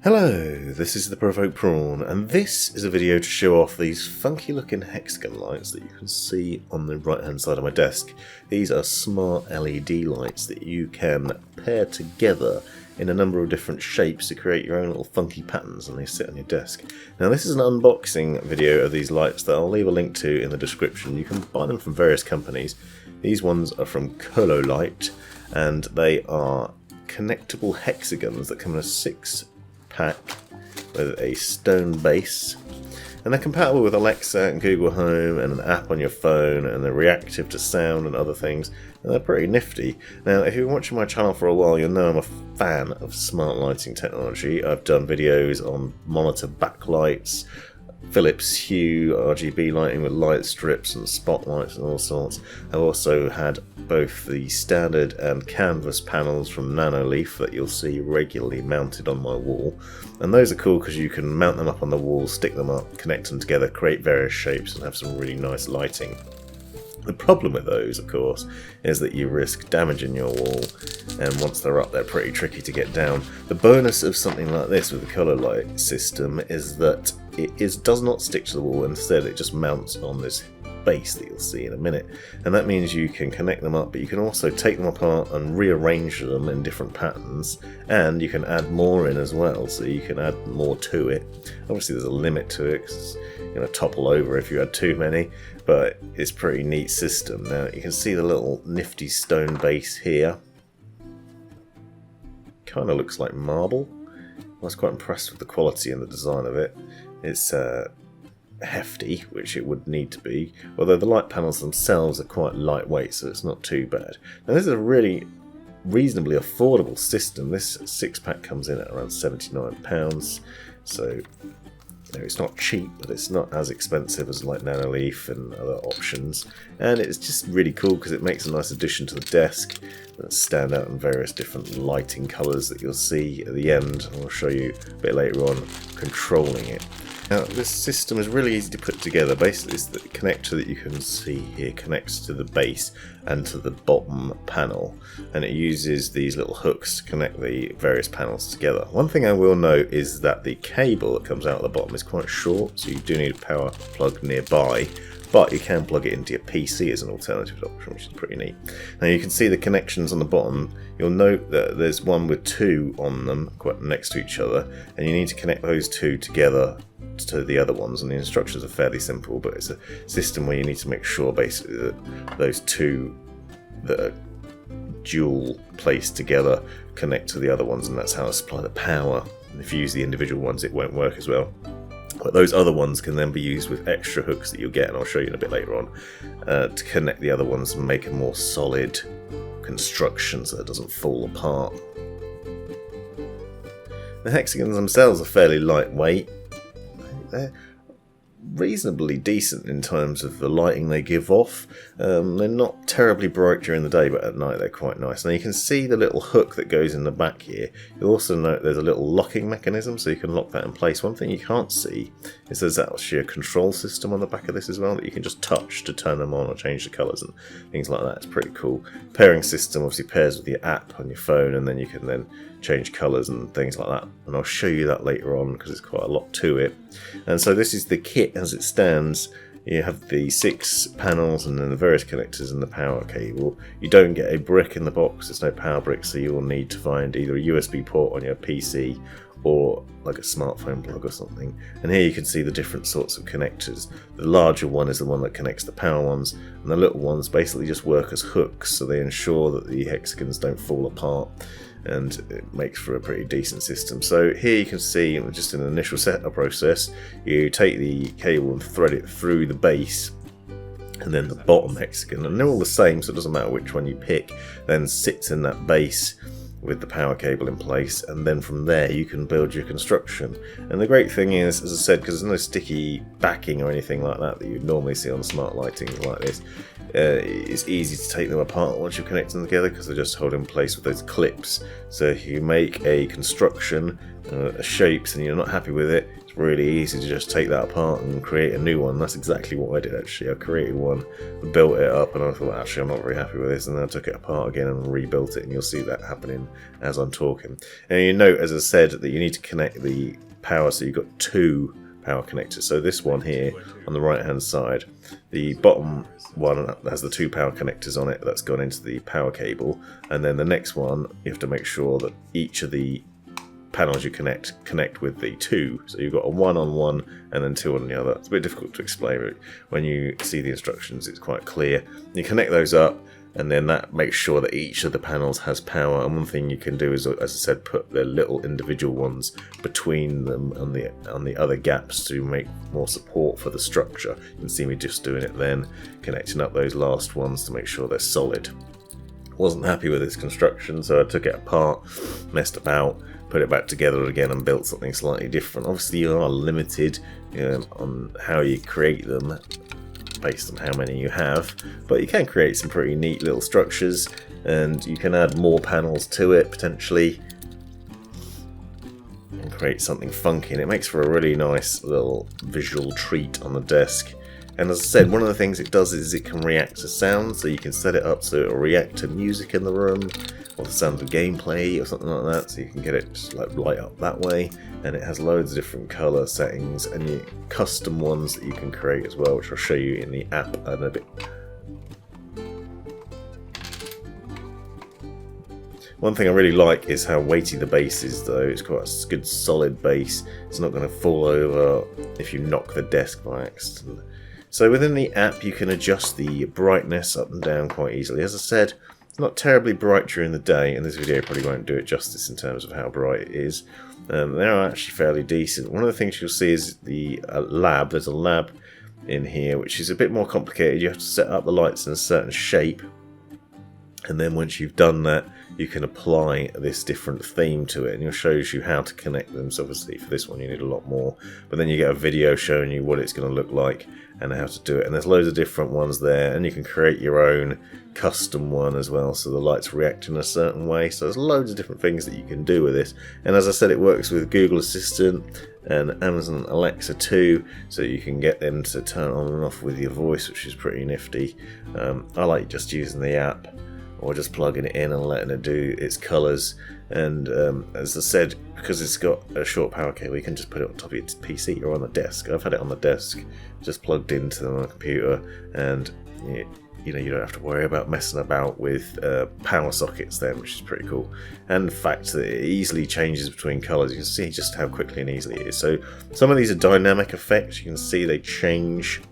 Hello, this is the Provoked Prawn, and this is a video to show off these funky looking hexagon lights that you can see on the right hand side of my desk. These are smart LED lights that you can pair together in a number of different shapes to create your own little funky patterns, and they sit on your desk. Now this is an unboxing video of these lights that I'll leave a link to in the description. You can buy them from various companies. These ones are from Cololight, and they are connectable hexagons that come in a 6-pack with a stone base, and they're compatible with Alexa and Google Home and an app on your phone, and they're reactive to sound and other things, and they're pretty nifty. Now if you've been watching my channel for a while, you'll know I'm a fan of smart lighting technology. I've done videos on monitor backlights, Philips Hue RGB lighting with light strips and spotlights and all sorts. I've also had both the standard and canvas panels from Nanoleaf that you'll see regularly mounted on my wall, and those are cool because you can mount them up on the wall, stick them up, connect them together, create various shapes and have some really nice lighting. The problem with those, of course, is that you risk damaging your wall, and once they're up, they're pretty tricky to get down. The bonus of something like this with the Cololight system is that it does not stick to the wall. Instead, it just mounts on this base that you'll see in a minute, and that means you can connect them up, but you can also take them apart and rearrange them in different patterns, and you can add more in as well, so you can add more to it. Obviously there's a limit to it, 'cause it's going to topple over if you add too many, but it's a pretty neat system. Now you can see the little nifty stone base here, kind of looks like marble. I was quite impressed with the quality and the design of it. It's hefty, which it would need to be, although the light panels themselves are quite lightweight, so it's not too bad. Now this is a really reasonably affordable system. This 6-pack comes in at around £79, so it's not cheap, but it's not as expensive as like Nanoleaf and other options, and it's just really cool because it makes a nice addition to the desk that stand out in various different lighting colours that you'll see at the end. I'll show you a bit later on controlling it. Now this system is really easy to put together. Basically it's the connector that you can see here connects to the base and to the bottom panel, and it uses these little hooks to connect the various panels together. One thing I will note is that the cable that comes out of the bottom is quite short, so you do need a power plug nearby, but you can plug it into your PC as an alternative option, which is pretty neat. Now you can see the connections on the bottom. You'll note that there's one with 2 on them quite next to each other, and you need to connect those 2 together to the other ones, and the instructions are fairly simple, but it's a system where you need to make sure basically that those 2 that are dual placed together connect to the other ones, and that's how I supply the power. And if you use the individual ones it won't work as well. But those other ones can then be used with extra hooks that you'll get, and I'll show you in a bit later on, to connect the other ones and make a more solid construction so it doesn't fall apart. The hexagons themselves are fairly lightweight. They're reasonably decent in terms of the lighting they give off. They're not terribly bright during the day, but at night they're quite nice. Now you can see the little hook that goes in the back here. You'll also note there's a little locking mechanism, so you can lock that in place. One thing you can't see is there's actually a control system on the back of this as well that you can just touch to turn them on or change the colours and things like that. It's pretty cool. Pairing system obviously pairs with your app on your phone, and then you can then change colours and things like that, and I'll show you that later on because there's quite a lot to it. And so this is the kit as it stands. You have the 6 panels and then the various connectors and the power cable. You don't get a brick in the box, there's no power brick, so you will need to find either a USB port on your PC or like a smartphone plug or something. And here you can see the different sorts of connectors. The larger one is the one that connects the power ones, and the little ones basically just work as hooks, so they ensure that the hexagons don't fall apart, and it makes for a pretty decent system. So here you can see, just in the initial setup process, you take the cable and thread it through the base and then the bottom hexagon, and they're all the same, so it doesn't matter which one you pick, then sits in that base with the power cable in place, and then from there you can build your construction. And the great thing is, as I said, because there's no sticky backing or anything like that you'd normally see on smart lighting like this, it's easy to take them apart once you connect them together because they're just held in place with those clips. So if you make a construction shapes and you're not happy with it, it's really easy to just take that apart and create a new one. That's exactly what I did actually. I created one, built it up, and I thought actually I'm not very happy with this, and then I took it apart again and rebuilt it, and you'll see that happening as I'm talking. And you note, as I said, that you need to connect the power, so you've got two power connectors. So this one here on the right hand side, the bottom one has the two power connectors on it that's gone into the power cable, and then the next one you have to make sure that each of the panels you connect with the two, so you've got a one on one and then two on the other. It's a bit difficult to explain, but when you see the instructions it's quite clear. You connect those up, and then that makes sure that each of the panels has power. And one thing you can do is, as I said, put the little individual ones between them on the other gaps to make more support for the structure. You can see me just doing it then, connecting up those last ones to make sure they're solid. Wasn't happy with this construction, so I took it apart, messed about, put it back together again and built something slightly different. Obviously you are limited on how you create them based on how many you have, but you can create some pretty neat little structures, and you can add more panels to it potentially and create something funky, and it makes for a really nice little visual treat on the desk. And as I said, one of the things it does is it can react to sound, so you can set it up so it will react to music in the room or the sound of gameplay or something like that, so you can get it just like light up that way. And it has loads of different colour settings and custom ones that you can create as well, which I'll show you in the app in a bit. One thing I really like is how weighty the base is though. It's quite a good solid base. It's not going to fall over if you knock the desk by accident. So within the app you can adjust the brightness up and down quite easily. As I said, it's not terribly bright during the day, and this video probably won't do it justice in terms of how bright it is. They are actually fairly decent. One of the things you'll see is the lab. There's a lab in here which is a bit more complicated. You have to set up the lights in a certain shape, and then once you've done that you can apply this different theme to it, and it shows you how to connect them. So obviously for this one you need a lot more, but then you get a video showing you what it's going to look like and how to do it. And there's loads of different ones there, and you can create your own custom one as well, so the lights react in a certain way. So there's loads of different things that you can do with this. And as I said, it works with Google Assistant and Amazon Alexa too, so you can get them to turn on and off with your voice, which is pretty nifty. I like just using the app or just plugging it in and letting it do its colours. And as I said, because it's got a short power cable, you can just put it on top of your PC or on the desk. I've had it on the desk, just plugged into the computer, and you know, you don't have to worry about messing about with power sockets then, which is pretty cool. And the fact that it easily changes between colours, you can see just how quickly and easily it is. So some of these are dynamic effects. You can see they change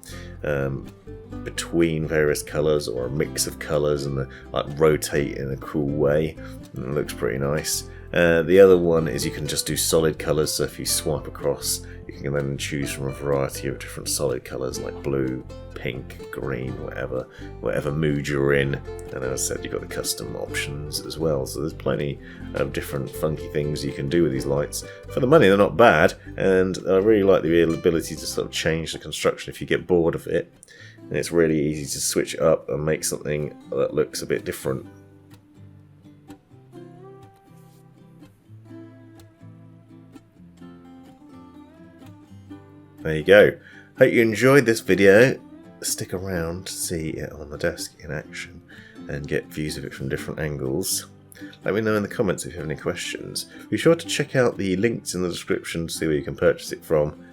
between various colours or a mix of colours, and they like rotate in a cool way, and it looks pretty nice. The other one is you can just do solid colours, so if you swipe across you can then choose from a variety of different solid colours like blue, pink, green, whatever mood you're in. And as I said, you've got the custom options as well, so there's plenty of different funky things you can do with these lights. For the money they're not bad, and I really like the ability to sort of change the construction if you get bored of it, and it's really easy to switch it up and make something that looks a bit different. There you go. Hope you enjoyed this video. Stick around to see it on the desk in action and get views of it from different angles. Let me know in the comments if you have any questions. Be sure to check out the links in the description to see where you can purchase it from.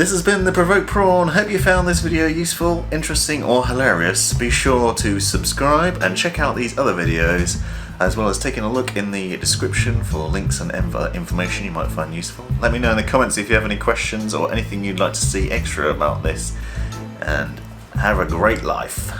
This has been the Provoked Prawn. Hope you found this video useful, interesting or hilarious. Be sure to subscribe and check out these other videos, as well as taking a look in the description for links and information you might find useful. Let me know in the comments if you have any questions or anything you'd like to see extra about this, and have a great life.